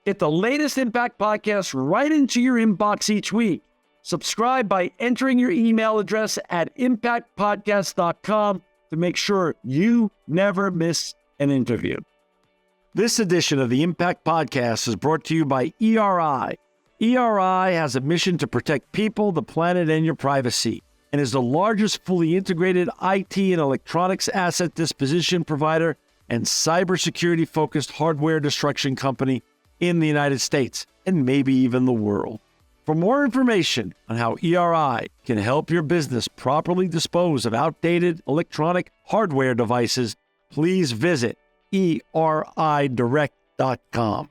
Get the latest Impact Podcast right into your inbox each week. Subscribe by entering your email address at impactpodcast.com to make sure you never miss an interview. This edition of the Impact Podcast is brought to you by ERI. ERI has a mission to protect people, the planet, and your privacy, and is the largest fully integrated IT and electronics asset disposition provider and cybersecurity-focused hardware destruction company in the United States, and maybe even the world. For more information on how ERI can help your business properly dispose of outdated electronic hardware devices, please visit eridirect.com.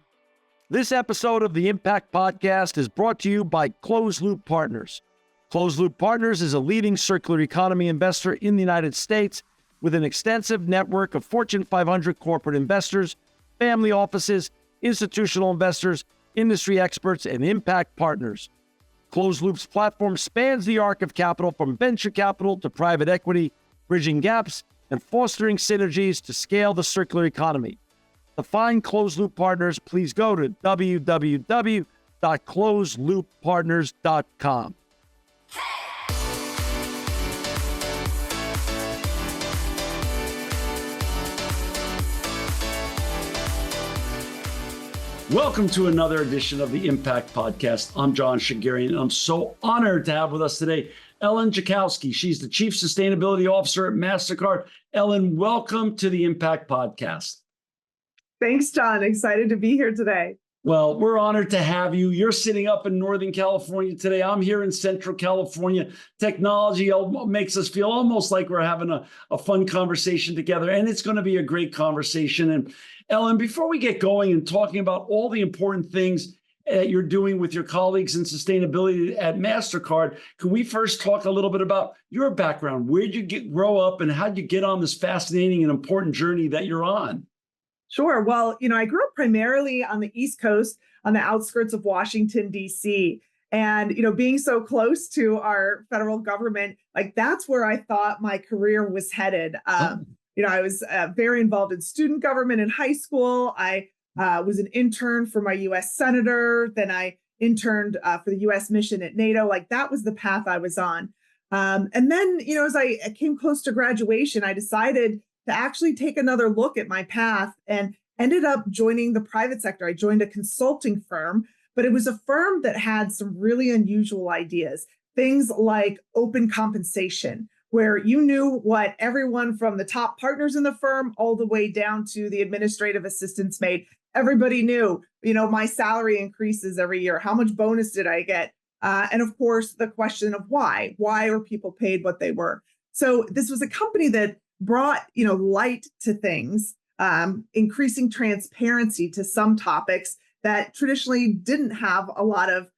This episode of the Impact Podcast is brought to you by Closed Loop Partners. Closed Loop Partners is a leading circular economy investor in the United States with an extensive network of Fortune 500 corporate investors, family offices, institutional investors, industry experts, and impact partners. Closed Loop's platform spans the arc of capital from venture capital to private equity, bridging gaps and fostering synergies to scale the circular economy. To find Closed Loop Partners, please go to www.closedlooppartners.com. Welcome to another edition of the Impact Podcast. I'm John Shigerian, and I'm so honored to have with us today Ellen Jackowski. She's the Chief Sustainability Officer at Mastercard. Ellen, welcome to the Impact Podcast. Thanks, John. Excited to be here today. Well, we're honored to have you. You're sitting up in Northern California today. I'm here in Central California. Technology makes us feel almost like we're having a fun conversation together, and it's going to be a great conversation. And Ellen, before we get going and talking about all the important things that you're doing with your colleagues in sustainability at Mastercard, can we first talk a little bit about your background? Where did you grow up, and how did you get on this fascinating and important journey that you're on? Sure. Well, I grew up primarily on the East Coast, on the outskirts of Washington, D.C. And, being so close to our federal government, that's where I thought my career was headed. I was very involved in student government in high school. I was an intern for my U.S. senator. Then I interned for the U.S. mission at NATO. That was the path I was on. And then, as I came close to graduation, I decided to actually take another look at my path and ended up joining the private sector. I joined a consulting firm, but it was a firm that had some really unusual ideas, things like open compensation, where you knew what everyone from the top partners in the firm all the way down to the administrative assistants made. Everybody knew, my salary increases every year. How much bonus did I get? And of course, the question of why. Why are people paid what they were? So this was a company that brought, light to things, increasing transparency to some topics that traditionally didn't have a lot of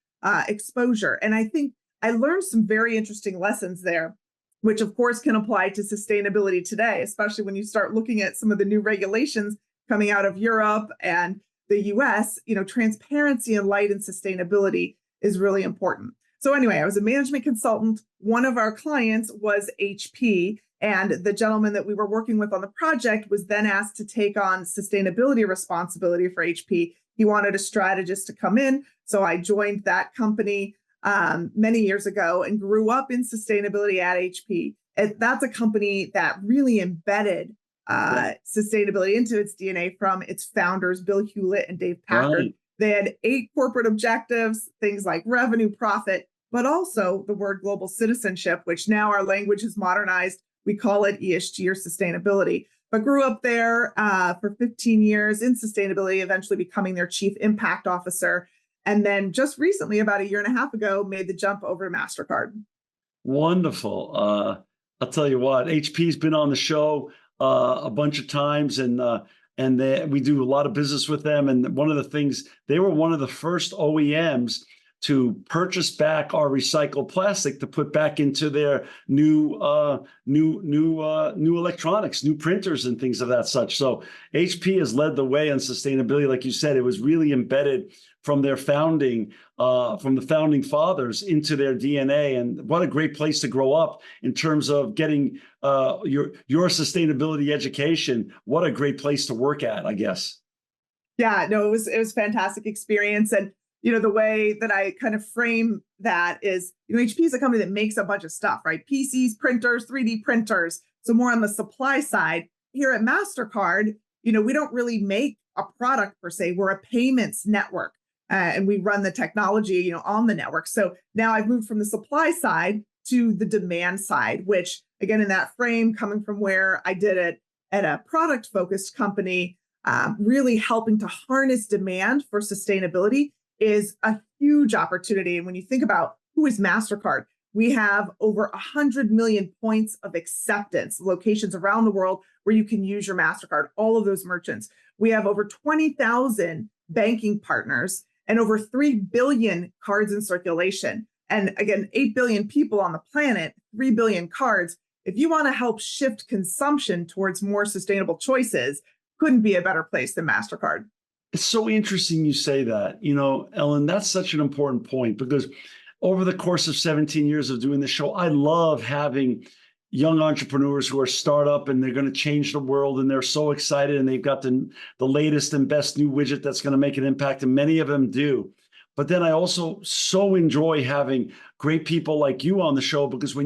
exposure. And I think I learned some very interesting lessons there, which of course can apply to sustainability today, especially when you start looking at some of the new regulations coming out of Europe and the US. Transparency and light and sustainability is really important. So anyway, I was a management consultant. One of our clients was HP. And the gentleman that we were working with on the project was then asked to take on sustainability responsibility for HP. He wanted a strategist to come in. So I joined that company many years ago and grew up in sustainability at HP. And that's a company that really embedded sustainability into its DNA from its founders, Bill Hewlett and Dave Packard. Right. They had 8 corporate objectives, things like revenue, profit, but also the word global citizenship, which now our language is modernized. We call it ESG or sustainability, but grew up there for 15 years in sustainability, eventually becoming their chief impact officer. And then just recently, about 1.5 years ago, made the jump over to Mastercard. Wonderful. I'll tell you what, HP's been on the show a bunch of times, and we do a lot of business with them. And one of the things, they were one of the first OEMs to purchase back our recycled plastic to put back into their new electronics, new printers and things of that such. So HP has led the way on sustainability. Like you said, it was really embedded from their founding, from the founding fathers into their DNA. And what a great place to grow up in terms of getting your sustainability education. What a great place to work at, I guess. Yeah, no, it was fantastic experience. And the way that I kind of frame that is, HP is a company that makes a bunch of stuff, right? PCs, printers, 3D printers. So more on the supply side. Here at Mastercard, we don't really make a product per se. We're a payments network. And we run the technology, on the network. So now I've moved from the supply side to the demand side, which again, in that frame, coming from where I did it at a product focused company, really helping to harness demand for sustainability is a huge opportunity. And when you think about who is Mastercard, we have over 100 million points of acceptance, locations around the world where you can use your Mastercard, all of those merchants. We have over 20,000 banking partners and over 3 billion cards in circulation. And again, 8 billion people on the planet, 3 billion cards. If you want to help shift consumption towards more sustainable choices, couldn't be a better place than Mastercard. It's so interesting you say that, Ellen, that's such an important point because over the course of 17 years of doing the show, I love having young entrepreneurs who are startup and they're going to change the world and they're so excited and they've got the latest and best new widget that's going to make an impact, and many of them do. But then I also so enjoy having great people like you on the show, because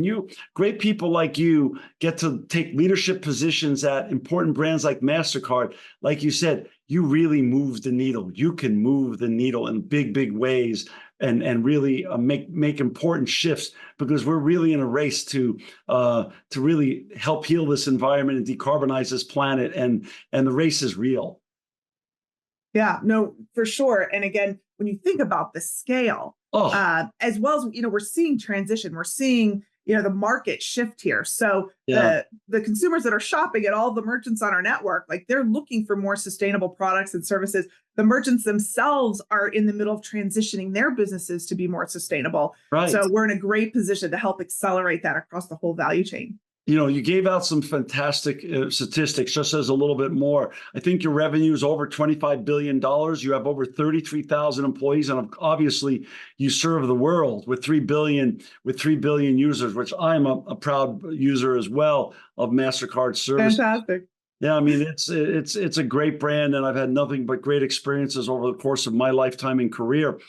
great people like you get to take leadership positions at important brands like Mastercard, like you said, you really move the needle. You can move the needle in big, big ways and really make important shifts, because we're really in a race to really help heal this environment and decarbonize this planet. And the race is real. Yeah, no, for sure. And again, when you think about the scale, as well as, we're seeing transition, we're seeing, the market shift here. So the consumers that are shopping at all the merchants on our network, like they're looking for more sustainable products and services. The merchants themselves are in the middle of transitioning their businesses to be more sustainable. Right. So we're in a great position to help accelerate that across the whole value chain. You gave out some fantastic statistics, just as a little bit more. I think your revenue is over $25 billion. You have over 33,000 employees. And obviously, you serve the world with 3 billion users, which I'm a proud user as well of Mastercard service. Fantastic. Yeah, I mean, it's a great brand, and I've had nothing but great experiences over the course of my lifetime and career.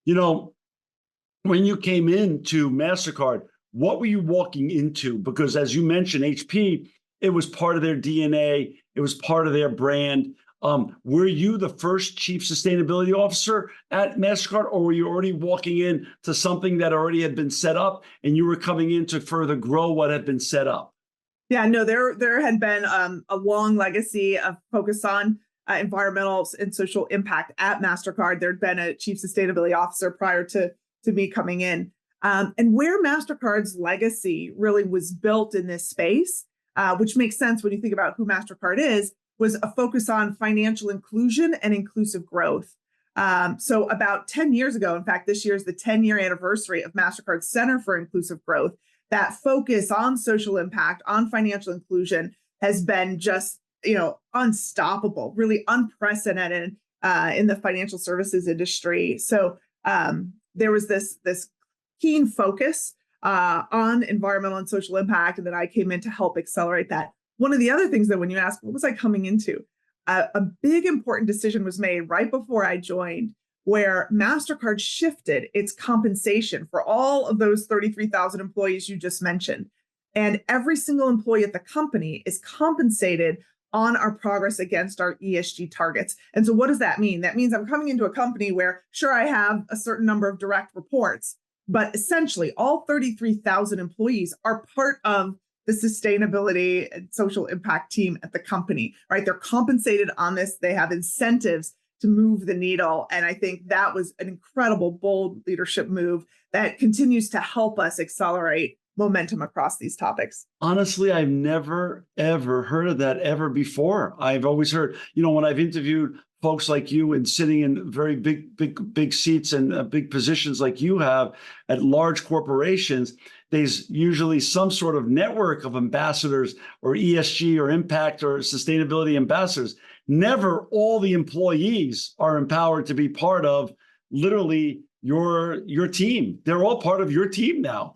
When you came into Mastercard, what were you walking into? Because as you mentioned, HP, it was part of their DNA. It was part of their brand. Were you the first chief sustainability officer at Mastercard, or were you already walking into something that already had been set up and you were coming in to further grow what had been set up? Yeah, no, there had been a long legacy of focus on environmental and social impact at Mastercard. There'd been a chief sustainability officer prior to me coming in. And where Mastercard's legacy really was built in this space, which makes sense when you think about who Mastercard is, was a focus on financial inclusion and inclusive growth. So about 10 years ago, in fact, this year is the 10-year anniversary of Mastercard's Center for Inclusive Growth. That focus on social impact, on financial inclusion has been just, unstoppable, really unprecedented in the financial services industry. So there was this keen focus on environmental and social impact, and then I came in to help accelerate that. One of the other things that when you ask, what was I coming into? A big important decision was made right before I joined, where Mastercard shifted its compensation for all of those 33,000 employees you just mentioned. And every single employee at the company is compensated on our progress against our ESG targets. And so what does that mean? That means I'm coming into a company where, sure, I have a certain number of direct reports, but essentially all 33,000 employees are part of the sustainability and social impact team at the company, right? They're compensated on this. They have incentives to move the needle. And I think that was an incredible, bold leadership move that continues to help us accelerate momentum across these topics. Honestly, I've never, ever heard of that ever before. I've always heard, when I've interviewed folks like you and sitting in very big seats and big positions like you have at large corporations, there's usually some sort of network of ambassadors or ESG or impact or sustainability ambassadors. Never all the employees are empowered to be part of literally your team. They're all part of your team now.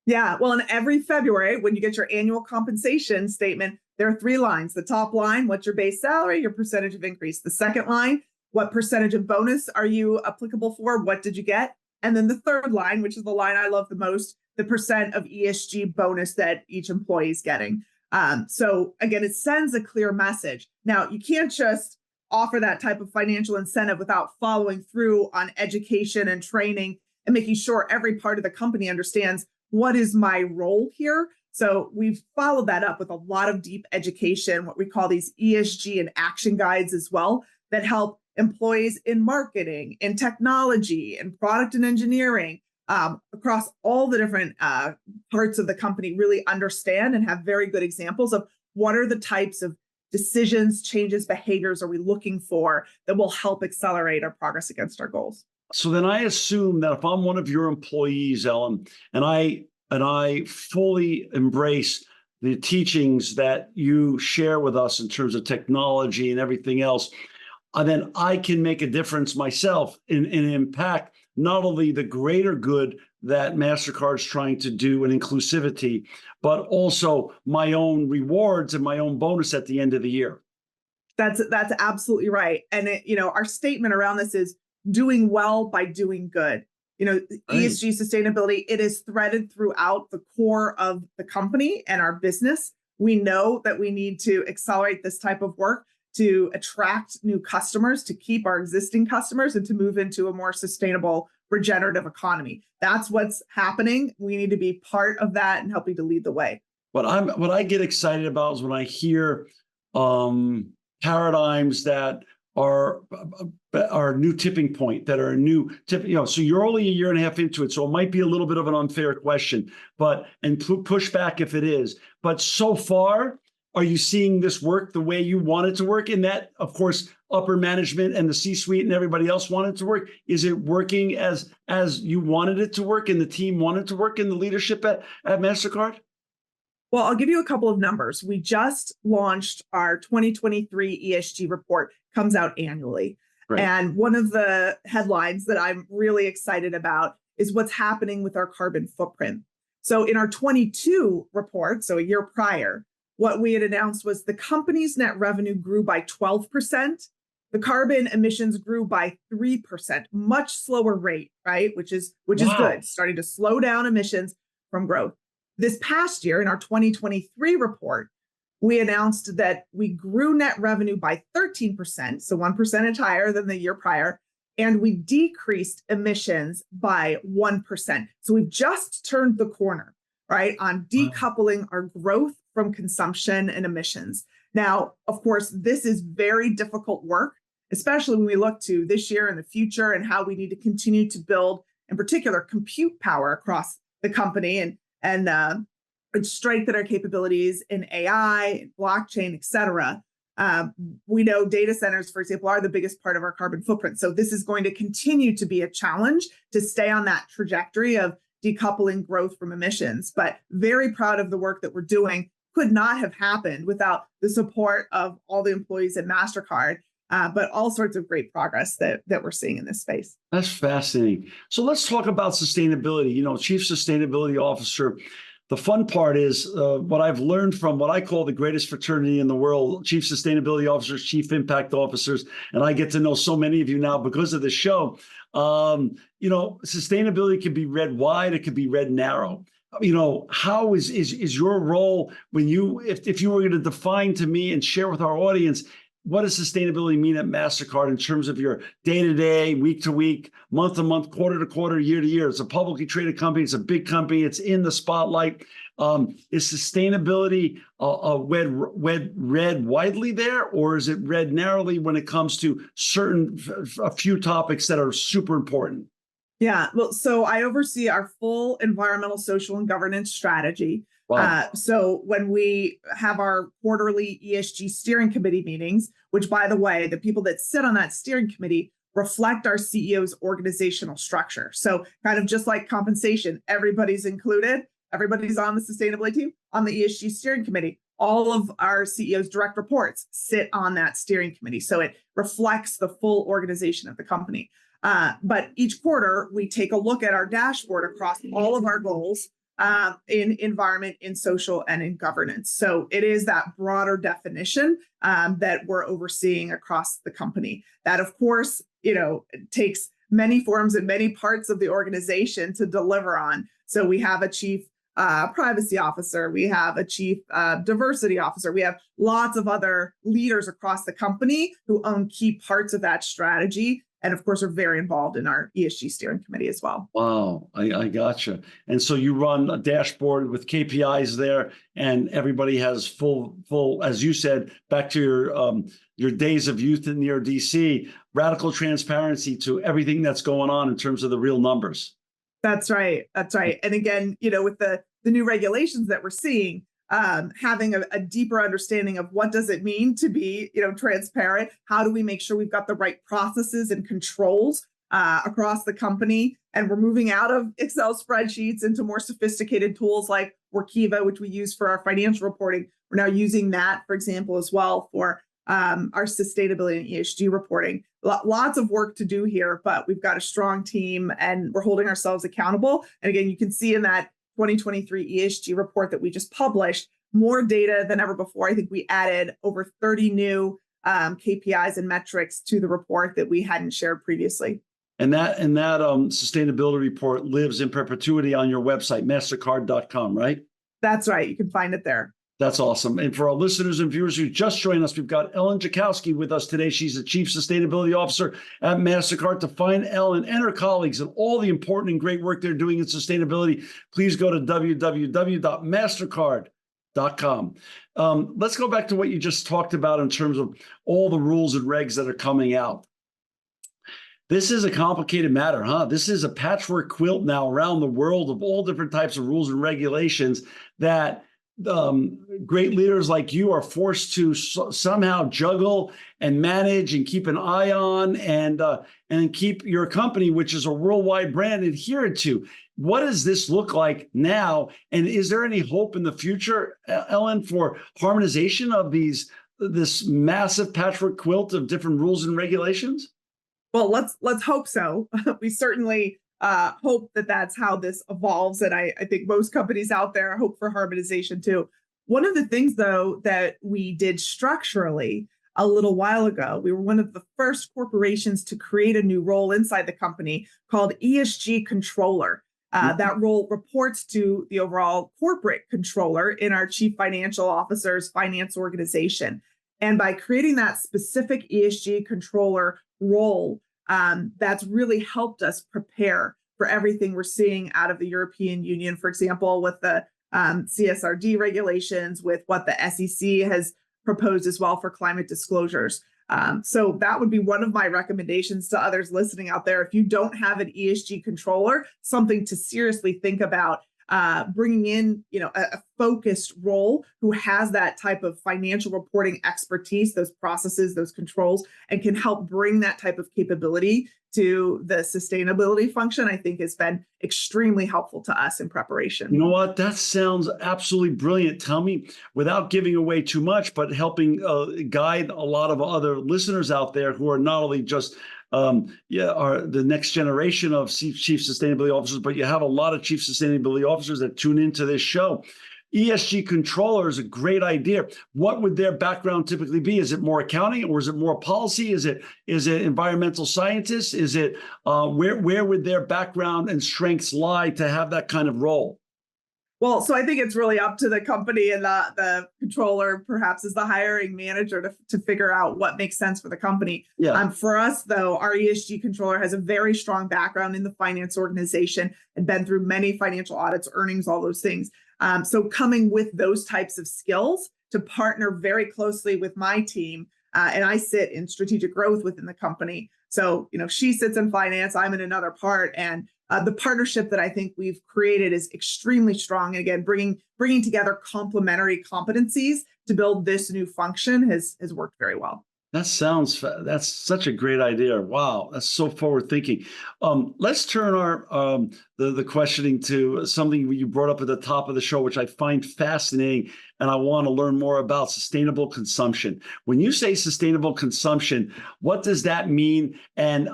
Yeah, well, and every February when you get your annual compensation statement, there are three lines. The top line, what's your base salary, your percentage of increase. The second line, what percentage of bonus are you applicable for? What did you get? And then the third line, which is the line I love the most, the percent of ESG bonus that each employee is getting. So again, it sends a clear message. Now, you can't just offer that type of financial incentive without following through on education and training and making sure every part of the company understands what is my role here. So we've followed that up with a lot of deep education, what we call these ESG and action guides as well, that help employees in marketing, in technology, in product and engineering, across all the different parts of the company really understand and have very good examples of what are the types of decisions, changes, behaviors are we looking for that will help accelerate our progress against our goals. So then I assume that if I'm one of your employees, Ellen, and I fully embrace the teachings that you share with us in terms of technology and everything else, then I can make a difference myself and impact not only the greater good that Mastercard is trying to do in inclusivity, but also my own rewards and my own bonus at the end of the year. That's absolutely right. And our statement around this is doing well by doing good. Right. ESG sustainability, it is threaded throughout the core of the company and our business. We know that we need to accelerate this type of work to attract new customers, to keep our existing customers, and to move into a more sustainable, regenerative economy. That's what's happening. We need to be part of that and helping to lead the way. What I get excited about is when I hear paradigms that are new tipping point, that are a new tip. So you're only a year and a half into it, so it might be a little bit of an unfair question, and push back if it is. But so far, are you seeing this work the way you want it to work? In that, of course, upper management and the C-suite and everybody else wanted it to work. Is it working as you wanted it to work and the team wanted to work in the leadership at Mastercard? Well, I'll give you a couple of numbers. We just launched our 2023 ESG report, comes out annually. Right. And one of the headlines that I'm really excited about is what's happening with our carbon footprint. So in our 22 report, so a year prior, what we had announced was the company's net revenue grew by 12%. The carbon emissions grew by 3%, much slower rate, right? Which is good, starting to slow down emissions from growth. This past year, in our 2023 report, we announced that we grew net revenue by 13%, so 1% higher than the year prior, and we decreased emissions by 1%. So we've just turned the corner, right, on decoupling our growth from consumption and emissions. Now, of course, this is very difficult work, especially when we look to this year and the future and how we need to continue to build, in particular, compute power across the company and strengthen our capabilities in AI, blockchain, et cetera. We know data centers, for example, are the biggest part of our carbon footprint. So this is going to continue to be a challenge to stay on that trajectory of decoupling growth from emissions. But very proud of the work that we're doing. Could not have happened without the support of all the employees at Mastercard, but all sorts of great progress that we're seeing in this space. That's fascinating. So let's talk about sustainability. Chief Sustainability Officer. The fun part is what I've learned from what I call the greatest fraternity in the world, Chief Sustainability Officers, Chief Impact Officers, and I get to know so many of you now because of the show. Sustainability can be read wide, it can be read narrow. How is your role when if you were going to define to me and share with our audience, what does sustainability mean at Mastercard in terms of your day-to-day, week-to-week, month-to-month, quarter-to-quarter, year-to-year? It's a publicly traded company. It's a big company. It's in the spotlight. Is sustainability read widely there, or is it read narrowly when it comes to a few topics that are super important? Yeah, well, so I oversee our full environmental, social, and governance strategy. Wow. So when we have our quarterly ESG steering committee meetings, which, by the way, the people that sit on that steering committee reflect our CEO's organizational structure. So kind of just like compensation, everybody's included. Everybody's on the sustainability team, on the ESG steering committee. All of our CEO's direct reports sit on that steering committee. So it reflects the full organization of the company. But each quarter, we take a look at our dashboard across all of our goals, in environment, in social, and in governance. So it is that broader definition that we're overseeing across the company. That, of course, takes many forms and many parts of the organization to deliver on. So we have a chief privacy officer, we have a chief diversity officer, we have lots of other leaders across the company who own key parts of that strategy, and of course are very involved in our ESG steering committee as well. Wow, I gotcha. And so you run a dashboard with KPIs there, and everybody has full, as you said, back to your days of youth in near DC, radical transparency to everything that's going on in terms of the real numbers. That's right. That's right. And again, with the new regulations that we're seeing, having a deeper understanding of what does it mean to be, transparent? How do we make sure we've got the right processes and controls across the company? And we're moving out of Excel spreadsheets into more sophisticated tools like Workiva, which we use for our financial reporting. We're now using that, for example, as well for our sustainability and ESG reporting. Lots of work to do here, but we've got a strong team and we're holding ourselves accountable. And again, you can see in that 2023 ESG report that we just published, more data than ever before. I think we added over 30 new KPIs and metrics to the report that we hadn't shared previously. And that sustainability report lives in perpetuity on your website, mastercard.com, right? That's right. You can find it there. That's awesome. And for our listeners and viewers who just joined us, we've got Ellen Jackowski with us today. She's the Chief Sustainability Officer at Mastercard. To find Ellen and her colleagues and all the important and great work they're doing in sustainability, please go to www.mastercard.com. Let's go back to what you just talked about in terms of all the rules and regs that are coming out. This is a complicated matter, huh? This is a patchwork quilt now around the world of all different types of rules and regulations that great leaders like you are forced to somehow juggle and manage and keep an eye on and keep your company, which is a worldwide brand, adherent to. What does this look like now? And is there any hope in the future, Ellen, for harmonization of this massive patchwork quilt of different rules and regulations? Well, let's hope so. We certainly hope that that's how this evolves. And I think most companies out there hope for harmonization too. One of the things, though, that we did structurally a little while ago, we were one of the first corporations to create a new role inside the company called ESG controller. That role reports to the overall corporate controller in our chief financial officer's finance organization. And by creating that specific ESG controller role, that's really helped us prepare for everything we're seeing out of the European Union, for example, with the CSRD regulations, with what the SEC has proposed as well for climate disclosures. So that would be one of my recommendations to others listening out there. If you don't have an ESG controller, something to seriously think about bringing in, a focused role who has that type of financial reporting expertise, those processes, those controls, and can help bring that type of capability to the sustainability function, I think has been extremely helpful to us in preparation. You know what? That sounds absolutely brilliant. Tell me, without giving away too much, but helping guide a lot of other listeners out there who are not only just are the next generation of chief sustainability officers, but you have a lot of chief sustainability officers that tune into this show. ESG controller is a great idea. What would their background typically be? Is it more accounting, or is it more policy? Is it environmental scientists? Is it where would their background and strengths lie to have that kind of role? Well, so I think it's really up to the company, and the controller perhaps is the hiring manager to figure out what makes sense for the company. Yeah. For us, though, our ESG controller has a very strong background in the finance organization and been through many financial audits, earnings, all those things. So coming with those types of skills to partner very closely with my team, and I sit in strategic growth within the company. So, she sits in finance, I'm in another part, and the partnership that I think we've created is extremely strong. And again, bringing together complementary competencies to build this new function has worked very well. That's such a great idea. Wow, that's so forward thinking. Let's turn our the questioning to something you brought up at the top of the show, which I find fascinating, and I want to learn more about sustainable consumption. When you say sustainable consumption, what does that mean, and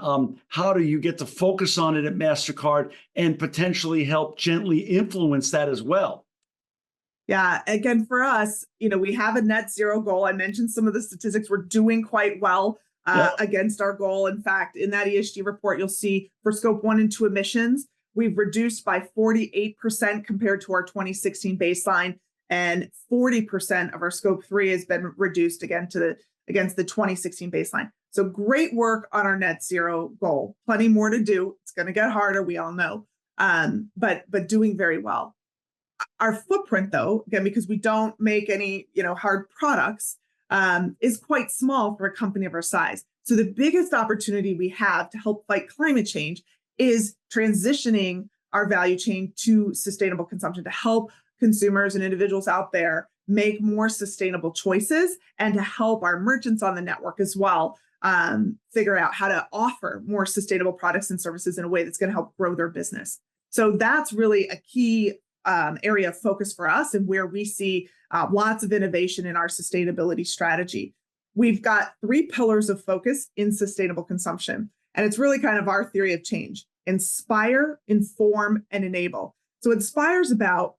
how do you get to focus on it at Mastercard and potentially help gently influence that as well? Yeah, again, for us, we have a net zero goal. I mentioned some of the statistics. We're doing quite well Yeah. against our goal. In fact, in that ESG report, you'll see for scope 1 and 2 emissions, we've reduced by 48% compared to our 2016 baseline, and 40% of our scope 3 has been reduced against the 2016 baseline. So great work on our net zero goal. Plenty more to do. It's going to get harder, we all know, but doing very well. Our footprint, though, again, because we don't make any, hard products, is quite small for a company of our size. So the biggest opportunity we have to help fight climate change is transitioning our value chain to sustainable consumption, to help consumers and individuals out there make more sustainable choices, and to help our merchants on the network as well figure out how to offer more sustainable products and services in a way that's going to help grow their business. So that's really a key area of focus for us, and where we see lots of innovation in our sustainability strategy. We've got 3 pillars of focus in sustainable consumption, and it's really kind of our theory of change: inspire, inform, and enable. So inspire is about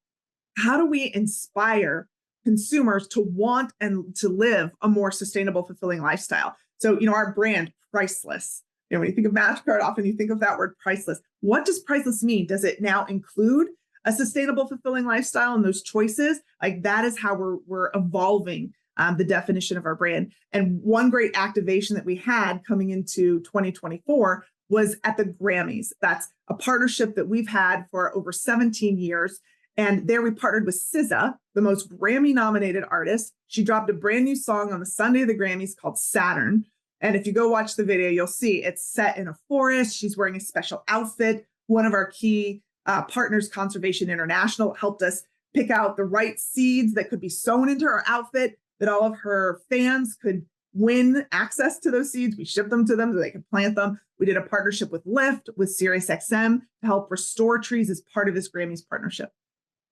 how do we inspire consumers to want and to live a more sustainable, fulfilling lifestyle. So, our brand, priceless. When you think of Mastercard, often you think of that word priceless. What does priceless mean? Does it now include a sustainable, fulfilling lifestyle and those choices? Like, that is how we're evolving the definition of our brand. And one great activation that we had coming into 2024 was at the Grammys. That's a partnership that we've had for over 17 years. And there we partnered with SZA, the most Grammy-nominated artist. She dropped a brand new song on the Sunday of the Grammys called Saturn. And if you go watch the video, you'll see it's set in a forest. She's wearing a special outfit. One of our key partners, Conservation International, helped us pick out the right seeds that could be sown into her outfit, that all of her fans could win access to those seeds. We shipped them to them so they could plant them. We did a partnership with Lyft, with SiriusXM, to help restore trees as part of this Grammys partnership.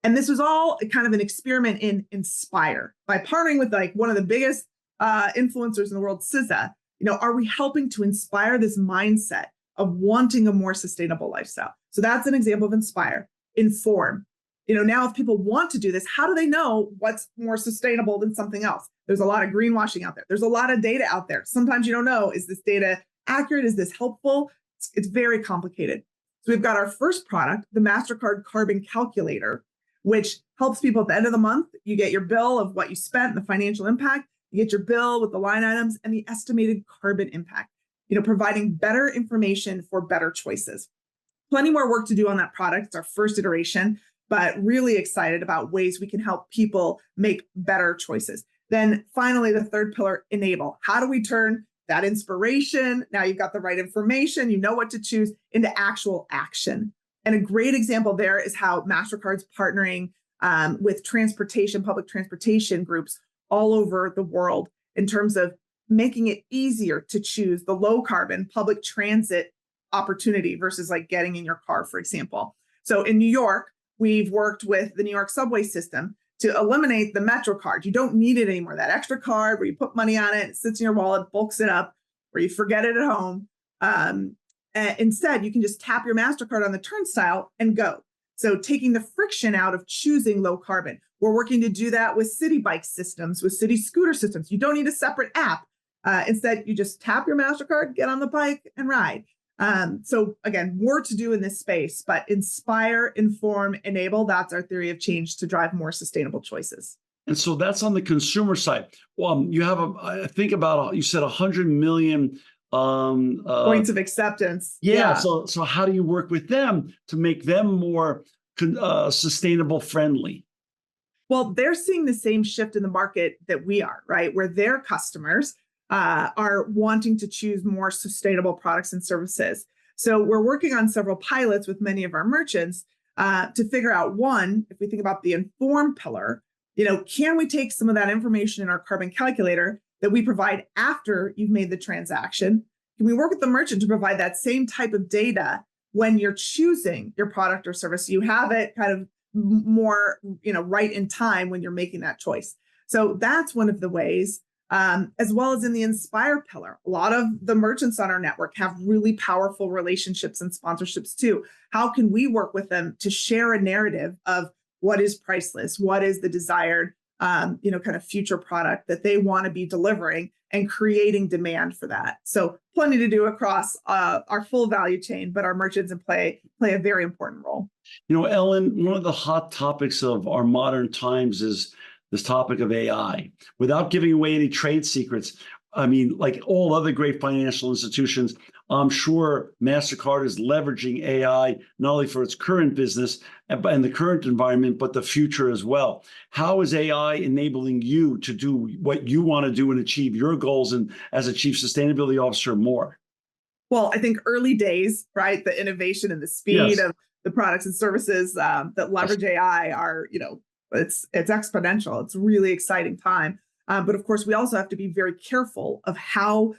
And this was all kind of an experiment in inspire. By partnering with one of the biggest influencers in the world, SZA, are we helping to inspire this mindset of wanting a more sustainable lifestyle? So that's an example of inspire. Inform. Now if people want to do this, how do they know what's more sustainable than something else? There's a lot of greenwashing out there. There's a lot of data out there. Sometimes you don't know, is this data accurate? Is this helpful? It's very complicated. So we've got our first product, the Mastercard Carbon Calculator, which helps people at the end of the month. You get your bill of what you spent, the financial impact. You get your bill with the line items and the estimated carbon impact, providing better information for better choices. Plenty more work to do on that product. It's our first iteration, but really excited about ways we can help people make better choices. Then finally, the third pillar, enable. How do we turn that inspiration, now you've got the right information, you know what to choose, into actual action? And a great example there is how Mastercard's partnering with public transportation groups all over the world in terms of making it easier to choose the low carbon public transit opportunity versus getting in your car, for example. So in New York, we've worked with the New York subway system to eliminate the Metro card. You don't need it anymore. That extra card where you put money on it, it sits in your wallet, bulks it up, or you forget it at home. Instead, you can just tap your Mastercard on the turnstile and go. So taking the friction out of choosing low carbon. We're working to do that with city bike systems, with city scooter systems. You don't need a separate app. Instead, you just tap your Mastercard, get on the bike, and ride. So again, more to do in this space, but inspire, inform, enable. That's our theory of change to drive more sustainable choices. And so that's on the consumer side. You have, I think about, you said 100 million points of acceptance. Yeah. So how do you work with them to make them more sustainable friendly? Well, they're seeing the same shift in the market that we are, right? Where their customers are wanting to choose more sustainable products and services. So we're working on several pilots with many of our merchants to figure out, one, if we think about the inform pillar, can we take some of that information in our carbon calculator that we provide after you've made the transaction? Can we work with the merchant to provide that same type of data when you're choosing your product or service? You have it kind of more, right in time when you're making that choice. So that's one of the ways, as well as in the Inspire pillar. A lot of the merchants on our network have really powerful relationships and sponsorships too. How can we work with them to share a narrative of what is priceless, what is the desired, kind of future product that they want to be delivering, and creating demand for that. So plenty to do across our full value chain, but our merchants play a very important role. Ellen, one of the hot topics of our modern times is this topic of AI. Without giving away any trade secrets, I mean, like all other great financial institutions, I'm sure Mastercard is leveraging AI not only for its current business and the current environment, but the future as well. How is AI enabling you to do what you want to do and achieve your goals, and as a chief sustainability officer more? Well, I think early days, right? The innovation and the speed of the products and services that leverage AI are, it's exponential. It's a really exciting time. But of course, we also have to be very careful of how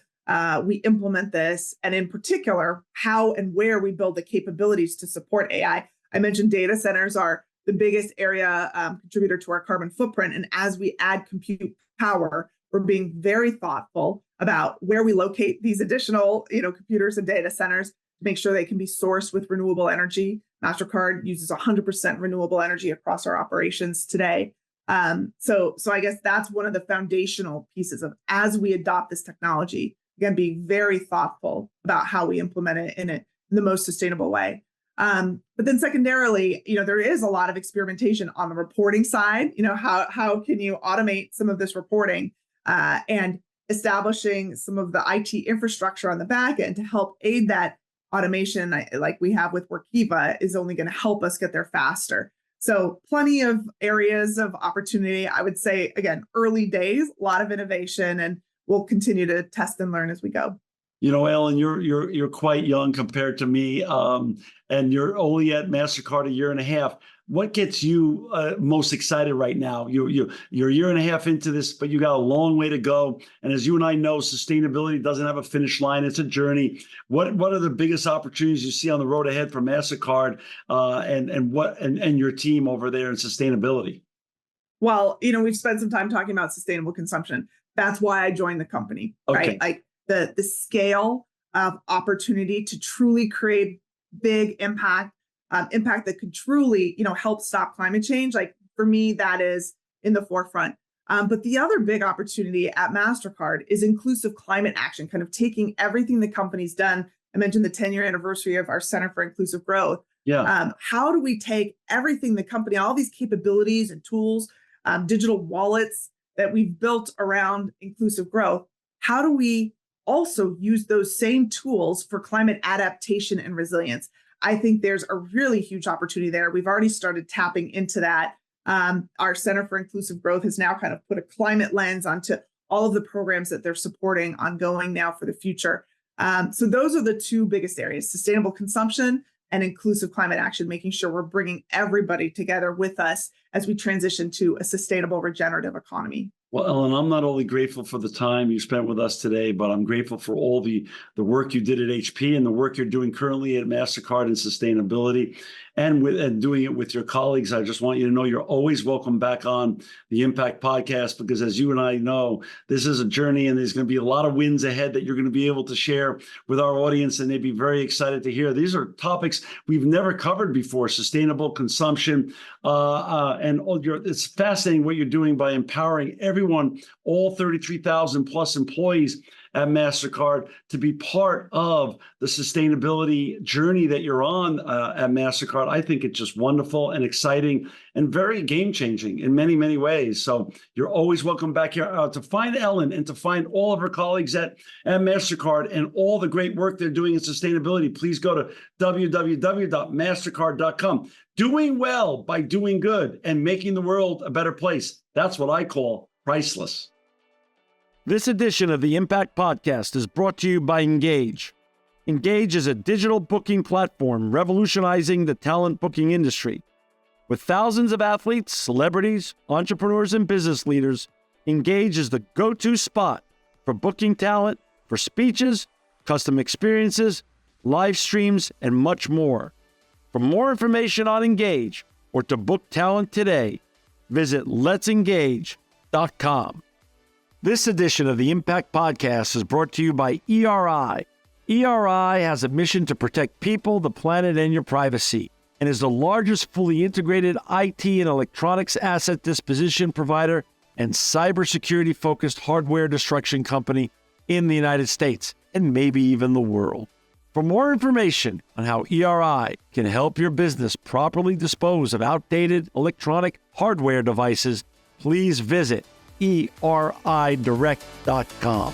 we implement this, and in particular, how and where we build the capabilities to support AI. I mentioned data centers are the biggest area contributor to our carbon footprint. And as we add compute power, we're being very thoughtful about where we locate these additional, computers and data centers to make sure they can be sourced with renewable energy. Mastercard uses 100% renewable energy across our operations today. So I guess that's one of the foundational pieces of, as we adopt this technology, again, being very thoughtful about how we implement it in the most sustainable way. But then secondarily, there is a lot of experimentation on the reporting side. How can you automate some of this reporting, and establishing some of the IT infrastructure on the back end to help aid that automation, like we have with Workiva, is only going to help us get there faster. So plenty of areas of opportunity. I would say, again, early days, a lot of innovation, and we'll continue to test and learn as we go. Ellen, you're quite young compared to me, and you're only at Mastercard a year and a half. What gets you most excited right now? You're a year and a half into this, but you got a long way to go. And as you and I know, sustainability doesn't have a finish line; it's a journey. What are the biggest opportunities you see on the road ahead for Mastercard, and your team over there in sustainability? Well, we've spent some time talking about sustainable consumption. That's why I joined the company, right? Like the scale of opportunity to truly create big impact that could truly, help stop climate change. Like for me, that is in the forefront. But the other big opportunity at Mastercard is inclusive climate action, kind of taking everything the company's done. I mentioned the 10-year anniversary of our Center for Inclusive Growth. Yeah. How do we take everything the company, all these capabilities and tools, digital wallets that we've built around inclusive growth? How do we also use those same tools for climate adaptation and resilience? I think there's a really huge opportunity there. We've already started tapping into that. Our Center for Inclusive Growth has now kind of put a climate lens onto all of the programs that they're supporting ongoing now for the future. So those are the two biggest areas: sustainable consumption and inclusive climate action, making sure we're bringing everybody together with us as we transition to a sustainable regenerative economy. Well, Ellen, I'm not only grateful for the time you spent with us today, but I'm grateful for all the work you did at HP and the work you're doing currently at Mastercard in sustainability, and doing it with your colleagues. I just want you to know you're always welcome back on the Impact Podcast, because as you and I know, this is a journey, and there's going to be a lot of wins ahead that you're going to be able to share with our audience, and they'd be very excited to hear. These are topics we've never covered before: sustainable consumption, it's fascinating what you're doing by empowering everyone, all 33,000 plus employees at Mastercard, to be part of the sustainability journey that you're on at Mastercard. I think it's just wonderful and exciting and very game-changing in many, many ways. So you're always welcome back here to find Ellen and to find all of her colleagues at Mastercard and all the great work they're doing in sustainability. Please go to www.mastercard.com. Doing well by doing good and making the world a better place. That's what I call priceless. This edition of the Impact Podcast is brought to you by Engage. Engage is a digital booking platform revolutionizing the talent booking industry. With thousands of athletes, celebrities, entrepreneurs, and business leaders, Engage is the go-to spot for booking talent, for speeches, custom experiences, live streams, and much more. For more information on Engage or to book talent today, visit letsengage.com. This edition of the Impact Podcast is brought to you by ERI. ERI has a mission to protect people, the planet, and your privacy, and is the largest fully integrated IT and electronics asset disposition provider and cybersecurity-focused hardware destruction company in the United States, and maybe even the world. For more information on how ERI can help your business properly dispose of outdated electronic hardware devices, please visit eridirect.com.